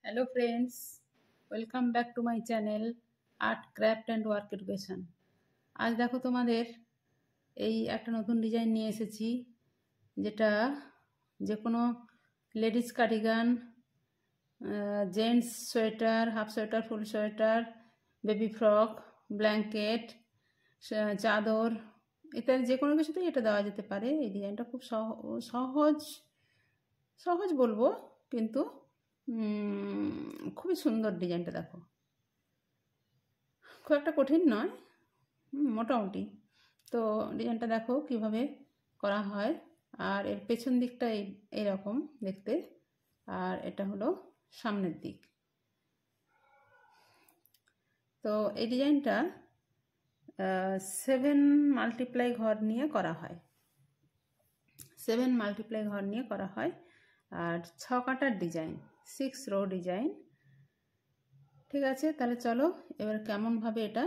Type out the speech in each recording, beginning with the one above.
Hello friends, welcome back to my channel art craft and work education. আজ দেখো তোমাদের এই একটা নতুন ডিজাইন নিয়ে এসেছি, যেটা যে কোনো ladies cardigan, gents sweater, half sweater, full sweater, baby frock, blanket, চাদর ইত্যাদি যে কোনো কিছুতেই এটা দেওয়া যেতে পারে। এই ডিজাইনটা খুব সহজ সহজ বলবো, কিন্তু খুবই সুন্দর। ডিজাইনটা দেখো, খুব একটা কঠিন নয়, মোটামুটি। তো ডিজাইনটা দেখো কিভাবে করা হয়। আর এর পেছন দিকটা এইরকম দেখতে, আর এটা হলো সামনের দিক। তো এই ডিজাইনটা 7 মাল্টিপ্লাই ঘর নিয়ে করা হয়। 7 মাল্টিপ্লাই ঘর নিয়ে করা হয়। আর 6 কাটার ডিজাইন, 6 রো ডিজাইন। ঠিক আছে, তাহলে চলো এবার কেমনভাবে এটা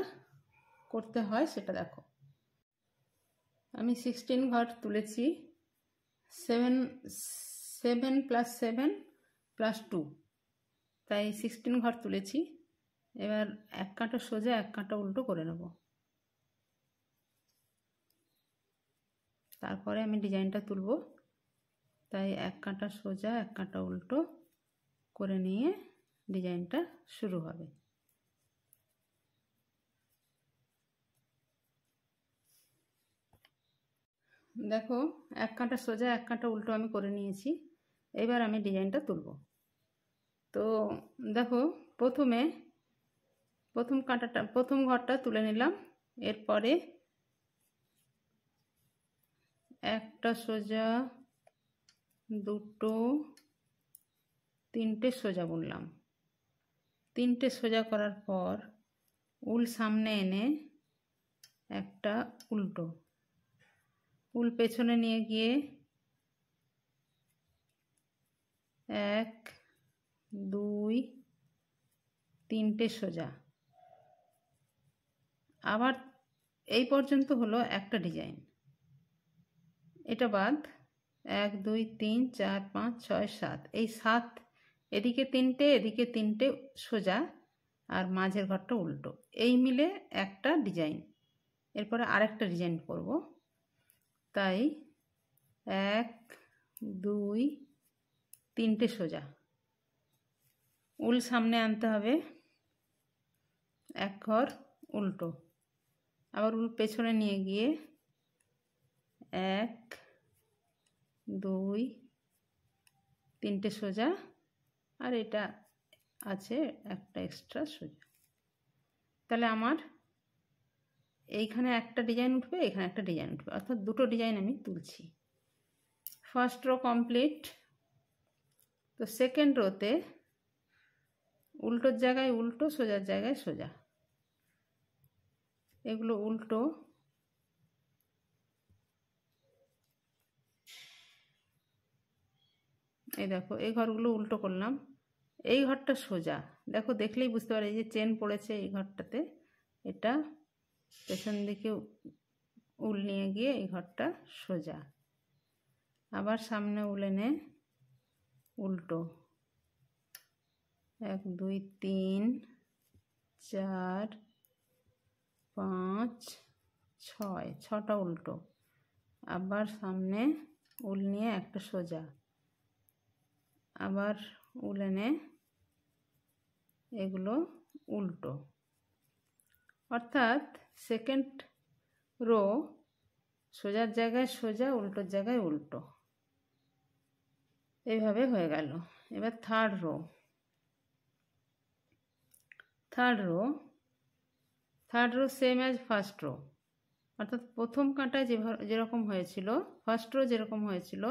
করতে হয় সেটা দেখো। আমি 16 ঘর তুলেছি, 7 + 7 + 2, তাই 16 ঘর তুলেছি। এবার এক কাঁটা সোজা এক কাঁটা উল্টো করে নেব। তারপরে আমি ডিজাইনটা তুলব, তাই এক কাঁটা সোজা এক কাঁটা উল্টো করে নিয়ে ডিজাইনটা শুরু হবে। দেখো, এক কাঁটা সোজা এক কাঁটা উল্টো আমি করে নিয়েছি। এবার আমি ডিজাইনটা তুলব। তো দেখো, প্রথম ঘরটা তুলে নিলাম। এরপরে একটা সোজা, দুটো, তিনটে সোজা বুনলাম। তিনটে সোজা করার পর উল সামনে এনে একটা উল্টো, উল পেছনে নিয়ে গিয়ে 1, 2, 3টে সোজা। আবার এই পর্যন্ত হলো একটা ডিজাইন। এটা বাদ 1, 2, 3, 4, 5, 6, 7, এই 7, এদিকে 3টে এদিকে 3টে সোজা, আর মাঝের ঘরটা উল্টো, এই মিলে একটা ডিজাইন। এরপরে আরেকটা ডিজাইন করব, তাই 1, 2, 3টে সোজা, উল সামনে আনতে হবে, এক ঘর উল্টো, আবার উল পেছনে নিয়ে গিয়ে 1, 2, 3টে সোজা, আর এটা আছে একটা এক্সট্রা সোজা। তাহলে আমার এইখানে একটা ডিজাইন উঠবে, এখানে একটা ডিজাইন উঠবে, অর্থাৎ দুটো ডিজাইন আমি তুলছি। First row complete. তো সেকেন্ড রোতে উল্টোর জায়গায় উল্টো, সোজার জায়গায় সোজা, এগুলো উল্টো। এই দেখো, এই ঘরগুলো উল্টো করলাম, এই ঘরটা সোজা। দেখো, দেখলেই বুঝতে পারে, এই যে চেন পড়েছে এই ঘরটাতে, এটা পেছন দিকে উল নিয়ে গিয়ে এই ঘরটা সোজা। আবার সামনে উল এনে উল্টো, 1, 2, 3, 4, 5, 6, 6টা উল্টো। আবার সামনে উল নিয়ে একটা সোজা, আবার উল এনে এগুলো উল্টো। অর্থাৎ সেকেন্ড রো সোজার জায়গায় সোজা, উল্টোর জায়গায় উল্টো, এইভাবে হয়ে গেল। এবার third rho same as first row, অর্থাৎ প্রথম কাঁটায় যেরকম হয়েছিল, ফার্স্ট রো যেরকম হয়েছিল,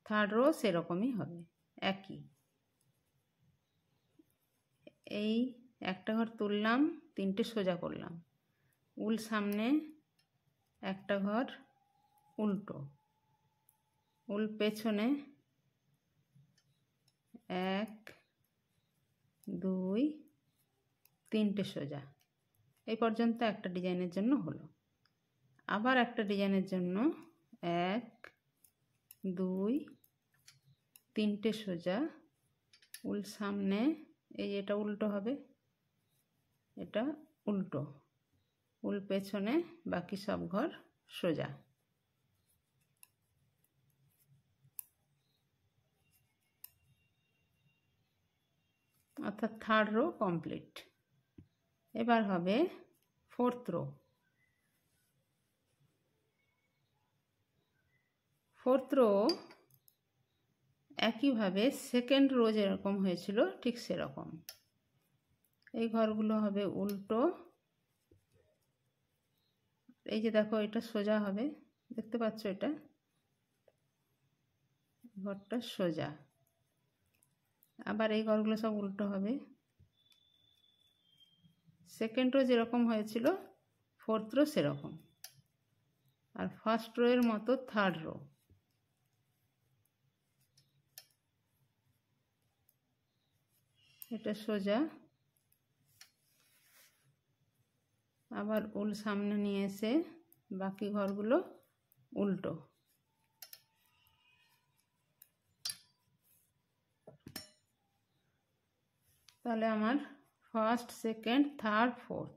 থার্ড রো সেরকমই হবে, একই। এই একটা ঘর তুললাম, 3টে সোজা করলাম, উল সামনে একটা ঘর উল্টো, উল পেছনে 1, 2, 3টে সোজা। এই পর্যন্ত একটা ডিজাইনের জন্য হলো। আবার একটা ডিজাইনের জন্য 1, 2, 3টে সোজা, উল সামনে এই যে এটা উল্টো হবে, এটা উল্টো, উল পেছনে, বাকি সব ঘর সোজা। অর্থাৎ থার্ড রো কমপ্লিট। এবার হবে ফোর্থ রো। ফোর্থ রো একইভাবে সেকেন্ড রো যেরকম হয়েছিল ঠিক সেরকম। এই ঘরগুলো হবে উল্টো। এই যে দেখো এটা সোজা হবে, দেখতে পাচ্ছ, এটা ঘরটা সোজা। আবার এই ঘরগুলো সব উল্টো হবে। সেকেন্ড রো যেরকম হয়েছিল ফোর্থ রো সেরকম, আর ফার্স্ট রো এর মতো থার্ড রো। এটা সোজা, আবার উল সামনে নিয়ে এসে বাকি ঘরগুলো উল্টো। তাহলে আমার ফার্স্ট, সেকেন্ড, থার্ড, ফোর্থ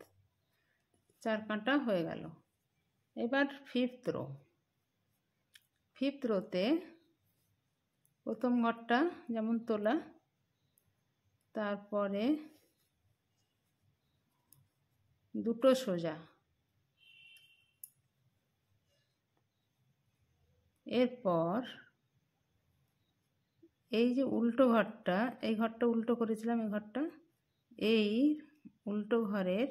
4 কাঁটা হয়ে গেল। এবার ফিফথ রো। ফিফথ রোতে প্রথম ঘরটা যেমন তোলা, তারপরে দুটো সোজা, এরপর এই যে উল্টো ঘরটা, এই ঘরটা উল্টো করেছিলাম, এই ঘরটা, এই উল্টো ঘরের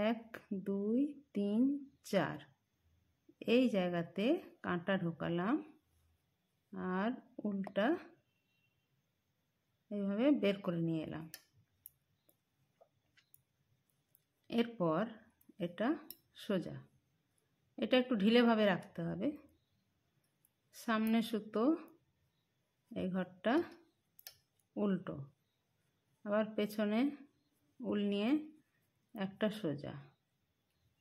1 2 3 4 এই জায়গাতে কাঁটা ঢোকালাম আর উলটা এইভাবে বের করে নিয়ে এলাম। এরপর এটা সোজা, এটা একটু ঢিলেভাবে রাখতে হবে। সামনে সুতো, এই ঘরটা উল্টো, আবার পেছনে উল নিয়ে একটা সোজা।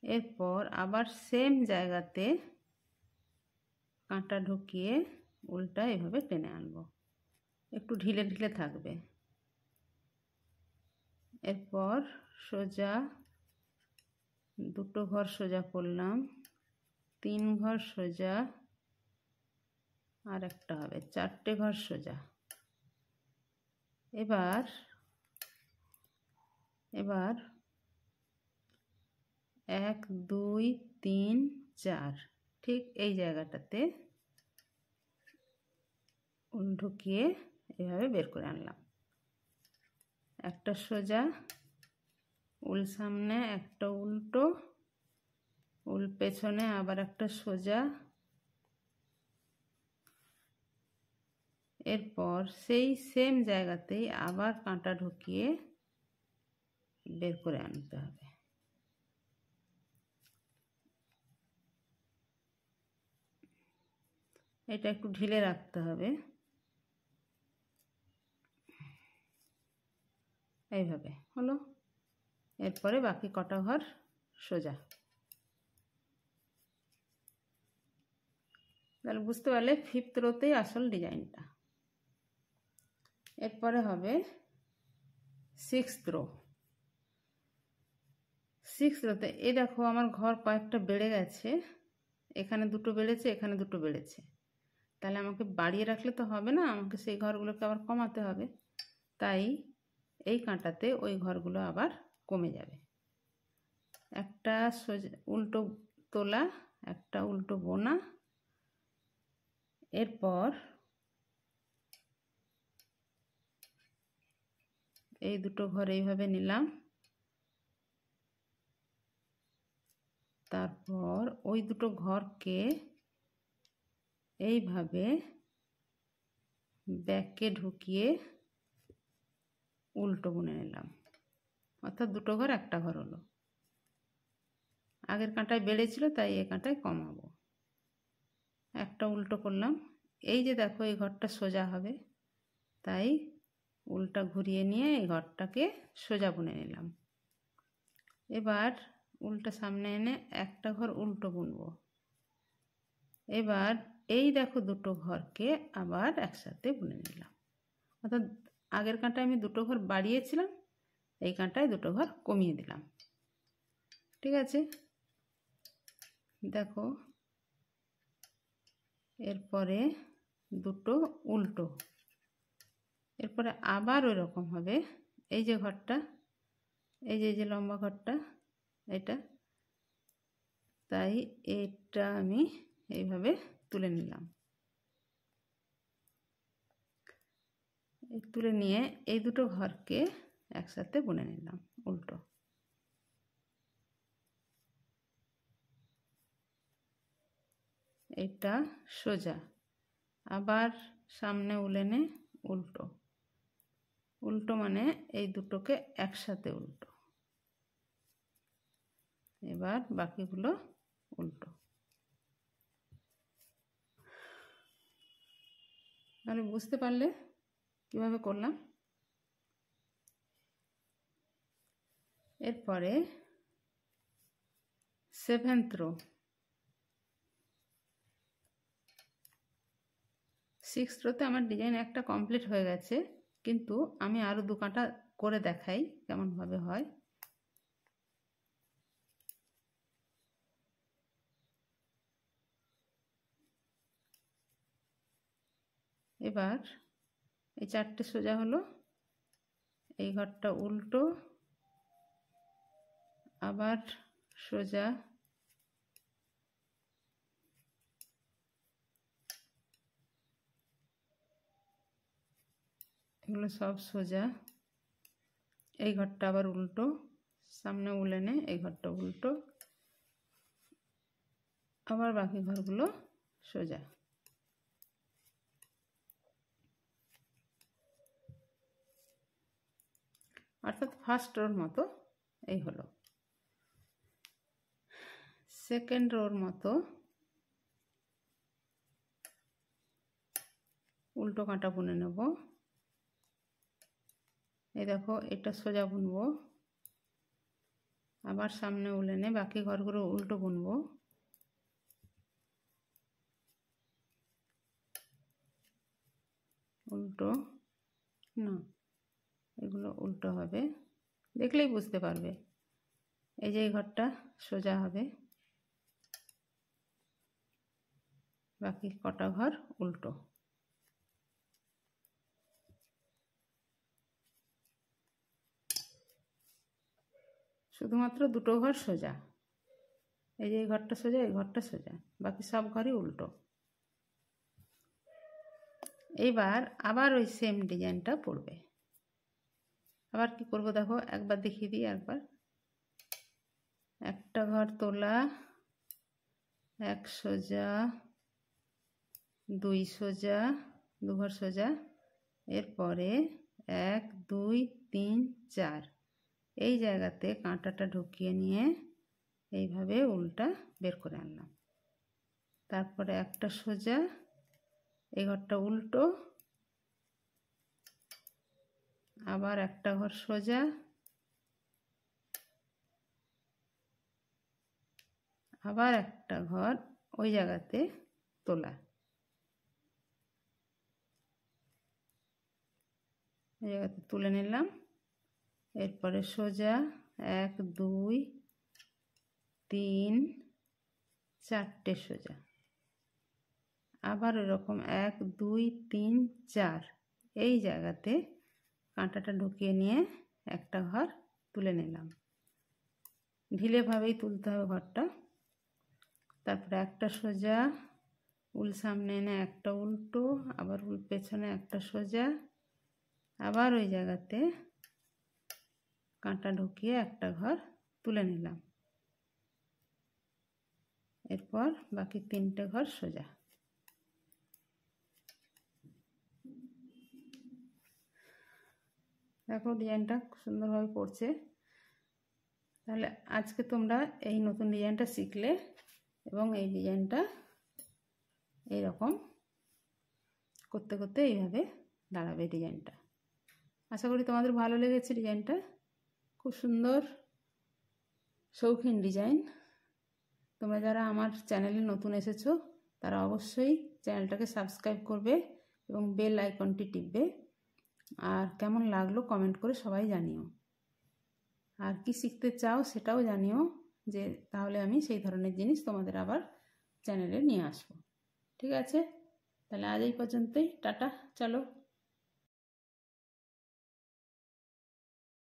এরপর আবার সেম জায়গাতে কাঁটা ঢুকিয়ে উলটা এভাবে টেনে আনবো, একটু ঢিলে ঢিলে থাকবে। এরপর সোজা দুটো ঘর সোজা করলাম, 3 ঘর সোজা, আর একটা হবে 4টে ঘর সোজা। এবার 1 2 3 4 ঠিক এই জায়গাটাতে উল ঢুকিয়ে এভাবে বের করে আনলাম। একটা সোজা, উল সামনে, একটা উল্টো, উল পেছনে, আবার একটা সোজা। এরপর সেই সেম জায়গাতেই আবার কাঁটা ঢুকিয়ে বের করে আনতে হবে। এটা একটু ঢিলে রাখতে হবে, এইভাবে হলো। এরপরে বাকি কটা ঘর সোজা। তাহলে বুঝতে পারলে ফিফথ রোতেই আসল ডিজাইনটা। এরপরে হবে সিক্সথ রো। সিক্সথ রোতে এই দেখো আমার ঘর কয়েকটা বেড়ে গেছে, এখানে দুটো বেড়েছে, এখানে দুটো বেড়েছে। তাহলে আমাকে বাড়িয়ে রাখলে তো হবে না, আমাকে সেই ঘরগুলোকে আবার কমাতে হবে। তাই এই কাঁটাতে ওই ঘরগুলো আবার কমে যাবে। একটা সোজা উল্টো তোলা, একটা উল্টো বোনা। এরপর এই দুটো ঘর এইভাবে নিলাম, তারপর ওই দুটো ঘরকে এইভাবে ব্যাকে ঢুকিয়ে উল্টো বুনে নিলাম। অর্থাৎ দুটো ঘর একটা ঘর হলো। আগের কাঁটায় বেড়েছিল তাই এই কাঁটায় কমাবো। একটা উল্টো করলাম, এই যে দেখো এই ঘরটা সোজা হবে, তাই উল্টা ঘুরিয়ে নিয়ে এই ঘরটাকে সোজা বুনে নিলাম। এবার উল্টা সামনে এনে একটা ঘর উল্টো বুনবো। এবার এই দেখো দুটো ঘরকে আবার একসাথে বুনে নিলাম। অর্থাৎ আগের কাঁটায় আমি 2টো ঘর বাড়িয়েছিলাম, এই কাঁটায় 2টো ঘর কমিয়ে দিলাম। ঠিক আছে, দেখো এরপরে 2টো উল্টো, এরপরে আবার ওই রকম হবে। এই যে ঘরটা, এই যে লম্বা ঘরটা এটা, তাই এটা আমি এইভাবে তুলে নিলাম। তুলে নিয়ে এই 2টো ঘরকে একসাথে বুনে নিলাম উল্টো। এটা সোজা, আবার সামনে উলেনে উল্টো, উল্টো মানে এই 2টোকে একসাথে উল্টো। এবার বাকিগুলো উল্টো। তাহলে বুঝতে পারলে কিভাবে করলাম। এরপরে 7th রো, 6th রোতে আমার ডিজাইন একটা কমপ্লিট হয়ে গেছে, কিন্তু আমি আরও 2 কাঁটা করে দেখাই কেমনভাবে হয়। এবার এই 4টে সোজা হলো, এই ঘরটা উল্টো, আবার সোজা, এগুলো সব সোজা। এই ঘরটা আবার উল্টো, সামনে উলেনে এই ঘরটা উল্টো, আবার বাকি ঘরগুলো সোজা। অর্থাৎ ফার্স্ট রোর মতো এই হলো। সেকেন্ড রোর মতো উল্টো কাঁটা বুনে নেব। এই দেখো এটা সোজা বুনবো, আবার সামনে উলেনে বাকি ঘরগুলো উল্টো বুনবো, উল্টো না, এগুলো উল্টো হবে, দেখলেই বুঝতে পারবে। এই যে এই ঘরটা সোজা হবে, বাকি কটা ঘর উল্টো। শুধুমাত্র 2টো ঘর সোজা, এই যে এই ঘরটা সোজা, এই ঘরটা সোজা, বাকি সব ঘরই উল্টো। এইবার আবার ওই সেম ডিজাইনটা পড়বে। আবার কি করব দেখো, একবার দেখিয়ে দিই একবার। একটা ঘর তোলা, 1 সোজা, 2 সোজা, 2 ঘর সোজা, এরপরে 1 2 3 4 এই জায়গাতে কাঁটাটা ঢুকিয়ে নিয়ে এইভাবে উল্টা বের করে আনলাম। তারপরে একটা সোজা, এই ঘরটা উল্টো, আবার একটা ঘর সোজা, আবার একটা ঘর ওই জায়গাতে তোলা, এই জায়গাতে তুলে নিলাম। এরপরে সোজা 1 2 3 4টে সোজা, আবার ওরকম 1 2 3 4 এই জায়গাতে কাঁটাটা ঢুকিয়ে নিয়ে একটা ঘর তুলে নিলাম। ঢিলেভাবেই তুলতে হবে ঘরটা। তারপরে একটা সোজা, উল সামনে এনে একটা উল্টো, আবার উল পেছনে একটা সোজা, আবার ওই জায়গাতে কাঁটা ঢুকিয়ে একটা ঘর তুলে নিলাম। এরপর বাকি 3টে ঘর সোজা। দেখো ডিজাইনটা সুন্দরভাবে পড়ছে। তাহলে আজকে তোমরা এই নতুন ডিজাইনটা শিখলে এবং এই ডিজাইনটা এইরকম করতে করতে এইভাবে দাঁড়াবে ডিজাইনটা। আশা করি তোমাদের ভালো লেগেছে ডিজাইনটা। খুব সুন্দর শৌখিন ডিজাইন। তোমরা যারা আমার চ্যানেলে নতুন এসেছো তারা অবশ্যই চ্যানেলটাকে সাবস্ক্রাইব করবে এবং বেল আইকনটি টিপবে। আর কেমন লাগলো কমেন্ট করে সবাই জানিও। আর কি শিখতে চাও সেটাও জানিও, যে তাহলে আমি সেই ধরনের জিনিস তোমাদের আবার চ্যানেলে নিয়ে আসবো। ঠিক আছে, তাহলে আজ এই পর্যন্তই, টাটা, চলো।